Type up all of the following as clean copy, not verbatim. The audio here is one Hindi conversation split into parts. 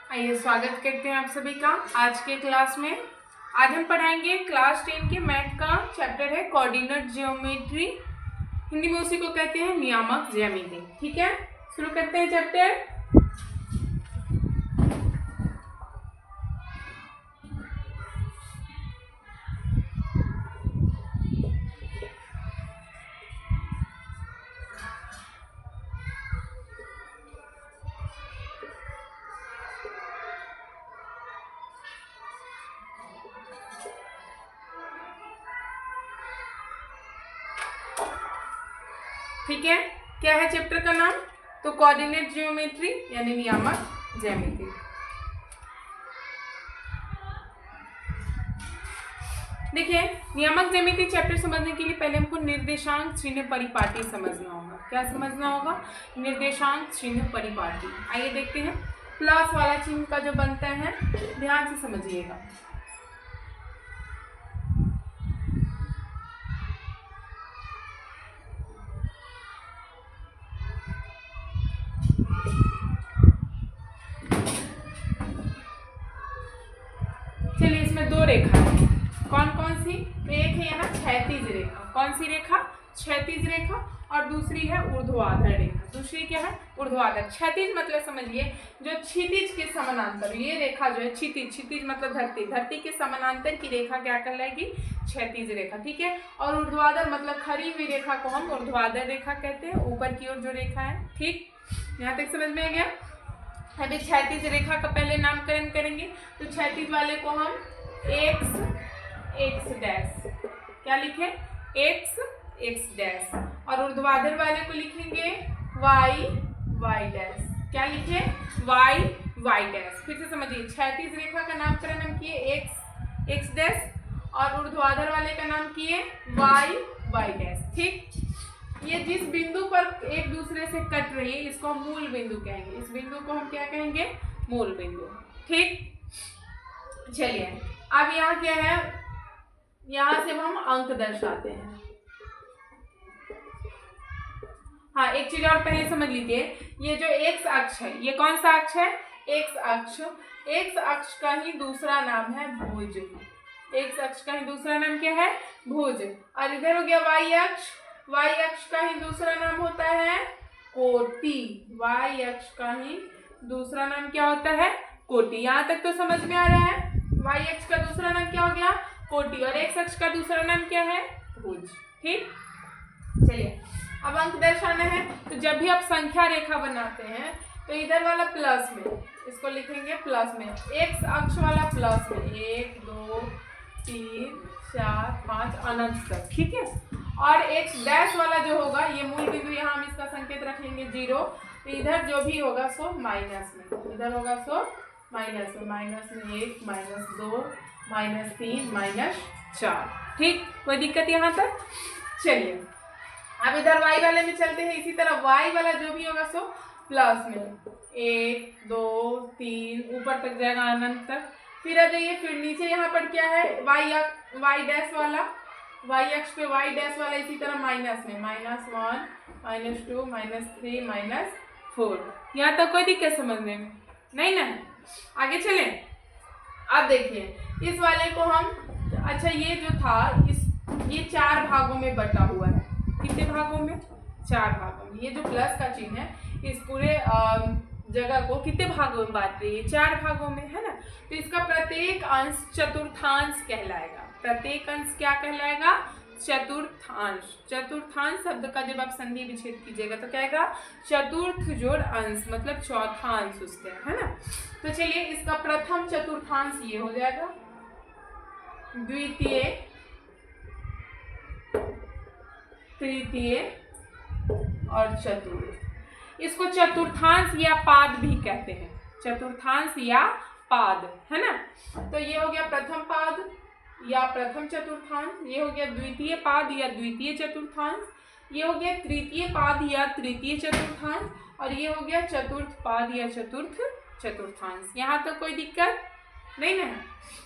आइए स्वागत करते हैं आप सभी का आज के क्लास में। आज हम पढ़ाएंगे क्लास 10 के मैथ का चैप्टर है कोऑर्डिनेट ज्योमेट्री। हिंदी में उसी को कहते हैं नियामक ज्यामिति। ठीक है, शुरू करते हैं चैप्टर। ठीक है, क्या है चैप्टर का नाम? तो कोऑर्डिनेट ज्योमेट्री यानी नियामक ज्यामिति। देखिए, नियामक ज्यामिति चैप्टर समझने के लिए पहले हमको निर्देशांक चिन्ह परिपाटी समझना होगा। क्या समझना होगा? निर्देशांक चिन्ह परिपाटी। आइए देखते हैं। प्लस वाला चिन्ह का जो बनता है, ध्यान से समझिएगा। चलिए, इसमें दो रेखा है। कौन कौन सी? एक है यहाँ क्षैतिज रेखा। कौन सी रेखा? क्षैतिज रेखा। और दूसरी है ऊर्ध्वाधर रेखा। दूसरी क्या है? ऊर्ध्वाधर। क्षैतिज मतलब समझिए जो क्षितिज के समानांतर, ये रेखा जो है क्षितिज, क्षितिज मतलब धरती, धरती के समानांतर की रेखा क्या कहलाएगी? क्षैतिज रेखा। ठीक है। और ऊर्ध्वाधर मतलब खड़ी हुई रेखा को हम ऊर्ध्वाधर रेखा कहते हैं, ऊपर की ओर जो रेखा है। ठीक, यहाँ तक समझ में आ गया। अभी क्षैतिज रेखा का पहले नामकरण करेंगे। तो क्षैतिज वाले को हम x डैश, क्या लिखे? x dash. और ऊर्ध्वाधर वाले को लिखेंगे y डैश। क्या लिखे? y dash. फिर से समझिए, क्षैतिज रेखा का नामकरण हम किए x डैश और ऊर्ध्वाधर वाले का नाम किए y डैश। ठीक, ये जिस बिंदु पर एक दूसरे से कट रही है इसको हम मूल बिंदु कहेंगे। इस बिंदु को हम क्या कहेंगे? मूल बिंदु। ठीक, चलिए अब यहाँ क्या है, यहाँ से हम अंक दर्शाते हैं। हाँ, एक चीज और पहले समझ लीजिए, ये जो एक्स अक्ष है, ये कौन सा अक्ष है? एक्स अक्ष। एक्स अक्ष का ही दूसरा नाम है भुज। एक्स अक्ष का ही दूसरा नाम क्या है? भुज। और इधर हो गया वाई अक्ष। वाई अक्ष का ही दूसरा नाम होता है कोटि। वाई अक्ष का ही दूसरा नाम क्या होता है? कोटि। यहाँ तक तो समझ में आ रहा है। वाई अक्ष का दूसरा नाम क्या हो गया? कोटि। और एक्स अक्ष का दूसरा नाम क्या है? भुज। ठीक, चलिए अब अंक दर्शाना है। तो जब भी आप संख्या रेखा बनाते हैं तो इधर वाला प्लस में, इसको लिखेंगे प्लस में, एक्स अक्ष वाला प्लस में 1 2 3 4 5 अनंत तक। ठीक है। और एक्स डैश वाला जो होगा, ये मूल बिंदु, यहाँ हम इसका संकेत रखेंगे 0। तो इधर जो भी होगा सो माइनस में, इधर होगा सो माइनस में, -1 -2 -3 -4। ठीक, कोई दिक्कत यहाँ तक? चलिए अब इधर y वाले में चलते हैं। इसी तरह y वाला जो भी होगा सो प्लस में 1 2 3 ऊपर तक जाएगा अनंत तक। फिर आ जाइए, फिर नीचे यहाँ पर क्या है? y डैश वाला, y अक्ष पे y डैश वाला इसी तरह माइनस में -1 -2 -3 -4। यहाँ तक कोई दिक्कत समझने में नहीं ना? आगे चलें। अब देखिए इस वाले को हम, अच्छा ये जो था ये 4 भागों में बटा हुआ है। कितने भागों में? 4 भागों में। ये जो प्लस का चिन्ह है इस पूरे जगह को कितने भागों में बांट रही है? 4 भागों में, है ना? तो इसका प्रत्येक अंश चतुर्थांश कहलाएगा। प्रत्येक अंश क्या कहलाएगा? चतुर्थांश। चतुर्थांश शब्द का जब आप संधि विच्छेद कीजिएगा तो क्या आएगा? चतुर्थ जोड़ अंश, मतलब चौथा अंश उसका, है ना? तो चलिए इसका प्रथम चतुर्थांश ये हो जाएगा, द्वितीय, तृतीय और चतुर्थ। इसको चतुर्थांश या पाद भी कहते हैं। चतुर्थांश या पाद, है ना? तो ये हो गया प्रथम पाद या प्रथम चतुर्थांश, ये हो गया द्वितीय पाद या द्वितीय चतुर्थांश, ये हो गया तृतीय पाद या तृतीय चतुर्थांश, और ये हो गया चतुर्थ पाद या चतुर्थ चतुर्थांश। यहाँ तो कोई दिक्कत नहीं ना?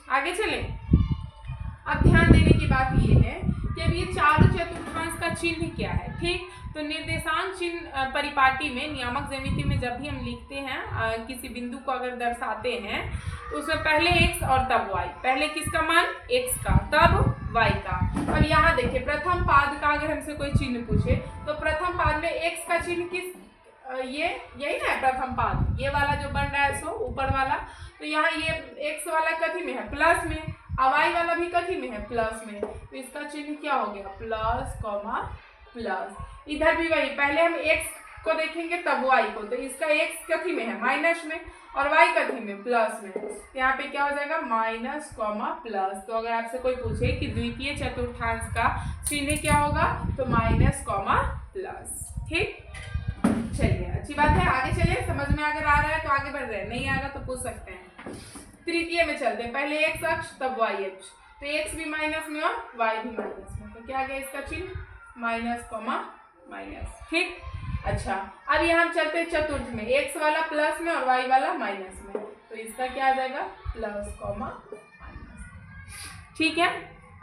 आगे चले। अब ध्यान देने की बात ये है कि अब ये चारों चतुर्थांश का चिन्ह क्या है। ठीक, तो निर्देशांक चिन्ह परिपाटी में, नियामक ज्यामिति में जब भी हम लिखते हैं किसी बिंदु को अगर दर्शाते हैं तो उसमें पहले x और तब y, पहले किसका मान x का तब y का। अब यहाँ देखिए प्रथम पाद का अगर हमसे कोई चिन्ह पूछे तो प्रथम पाद में x का चिन्ह किस, ये यही ना है प्रथम पाद, ये वाला जो बन रहा है सो ऊपर वाला, तो यहाँ ये x वाला कथी में है प्लस में, और y वाला भी कथी में है प्लस में, तो इसका चिन्ह क्या हो गया प्लस कॉमा प्लस। इधर भी वही, पहले हम x को देखेंगे तब y को, तो इसका x कथी में है माइनस में और y कथी में प्लस में, यहाँ पे क्या हो जाएगा माइनस कॉमा प्लस। तो अगर आपसे कोई पूछे कि द्वितीय चतुर्थांश का चिन्ह क्या होगा तो माइनस कॉमा प्लस। ठीक, चलिए अच्छी बात है, आगे चलिए। समझ में अगर आ रहा है तो आगे बढ़ रहे हैं, नहीं आएगा तो पूछ सकते हैं। तृतीय में चलते हैं, पहले x अक्ष तब y अक्ष, तो x भी माइनस में और y भी माइनस में, तो क्या आ गया इसका चिन्ह माइनस कॉमा माइनस। ठीक, अच्छा अब यहाँ हम चलते हैं चतुर्थ में, x वाला प्लस में और y वाला माइनस में, तो इसका क्या आ जाएगा प्लस कॉमा माइनस। ठीक है,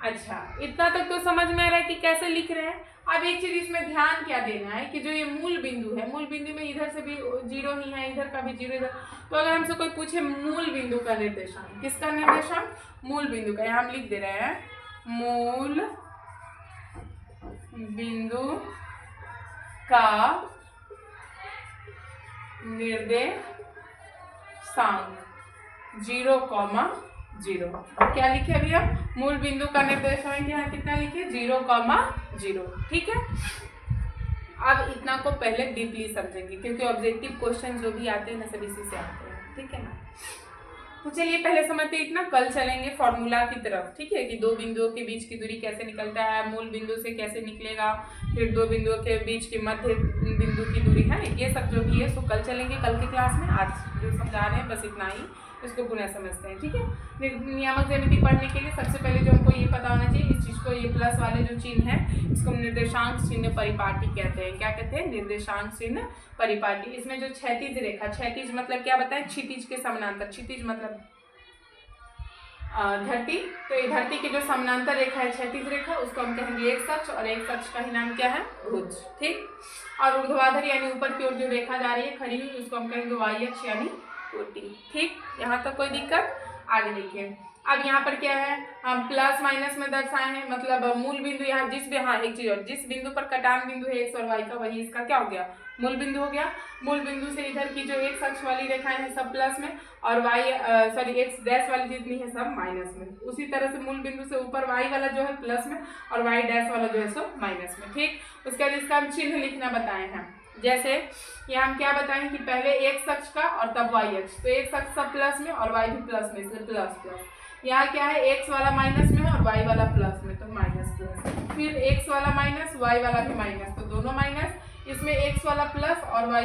अच्छा इतना तक तो समझ में आ रहा है कि कैसे लिख रहे हैं। अब एक चीज इसमें ध्यान क्या देना है कि जो ये मूल बिंदु है, मूल बिंदु में इधर से भी जीरो ही है, इधर का भी जीरो, इधर, तो अगर हमसे कोई पूछे मूल बिंदु का निर्देशांक, किसका निर्देशांक मूल बिंदु का, यहाँ हम लिख दे रहे हैं मूल बिंदु का निर्देशांक 0,0, क्या लिखे अभी हम मूल बिंदु का निर्देशांक यहाँ कितना लिखे 0,0। ठीक है, अब इतना को पहले डीपली समझेंगे क्योंकि ऑब्जेक्टिव क्वेश्चन जो भी आते हैं ना सभी से आते हैं। ठीक है ना, तो चलिए पहले समझते इतना, कल चलेंगे फॉर्मूला की तरफ। ठीक है, कि दो बिंदुओं के बीच की दूरी कैसे निकलता है, मूल बिंदु से कैसे निकलेगा, फिर दो बिंदुओं के बीच की मध्य बिंदु की दूरी है, ये सब जो भी है सो कल चलेंगे, कल की क्लास में। आज जो समझा रहे हैं बस इतना ही, इसको पुनः समझते हैं। ठीक है, नियामक ज्यामिति पढ़ने के लिए सबसे पहले जो हमको ये पता होना चाहिए, इस चीज को, ये प्लस वाले जो चिन्ह है इसको निर्देशांक चिन्ह परिपाटी कहते हैं। क्या कहते हैं निर्देशांक चिन्ह परिपाटी। इसमें जो क्षैतिज रेखा, क्षैतिज मतलब क्या बताएं क्षितिज के समानांतर, क्षितिज मतलब धरती, तो ये धरती की जो समानांतर रेखा है क्षैतिज रेखा, उसको हम कहेंगे एक्स अक्ष, और एक्स अक्ष का ही नाम क्या है भुज। ठीक, और ऊर्ध्वाधर यानी ऊपर की ओर जो रेखा जा रही है खड़ी हुई, उसको हम कहेंगे वाई अक्ष यानी कोटि। ठीक, यहाँ तक कोई दिक्कत, आगे देखिए। अब यहाँ पर क्या है, हम प्लस माइनस में दर्शाए हैं, मतलब मूल बिंदु यहाँ जिस भी, हाँ एक चीज और, जिस बिंदु पर कटान बिंदु है एक्स और वाई का, वही इसका क्या हो गया मूल बिंदु हो गया। मूल बिंदु से इधर की जो एक्स अक्ष वाली रेखाएं हैं सब प्लस में, और वाई एक्स डैश वाली जितनी है सब माइनस में। उसी तरह से मूल बिंदु से ऊपर वाई वाला जो है प्लस में और वाई डैश वाला जो है सो माइनस में। ठीक, उसके बाद इसका हम चिन्ह लिखना बताए हैं, जैसे यहाँ हम क्या बताएं कि पहले एक्स अक्ष का और तब वाई अक्ष, तो एक्स अक्ष सब प्लस में और वाई भी प्लस में, इसलिए प्लस प्लस। यहाँ क्या है एक्स वाला माइनस में और वाई वाला प्लस में, तो माइनस प्लस, फिर एक्स वाला माइनस वाई वाला भी माइनस, तो दोनों माइनस, इसमें एक्स वाला प्लस और वाई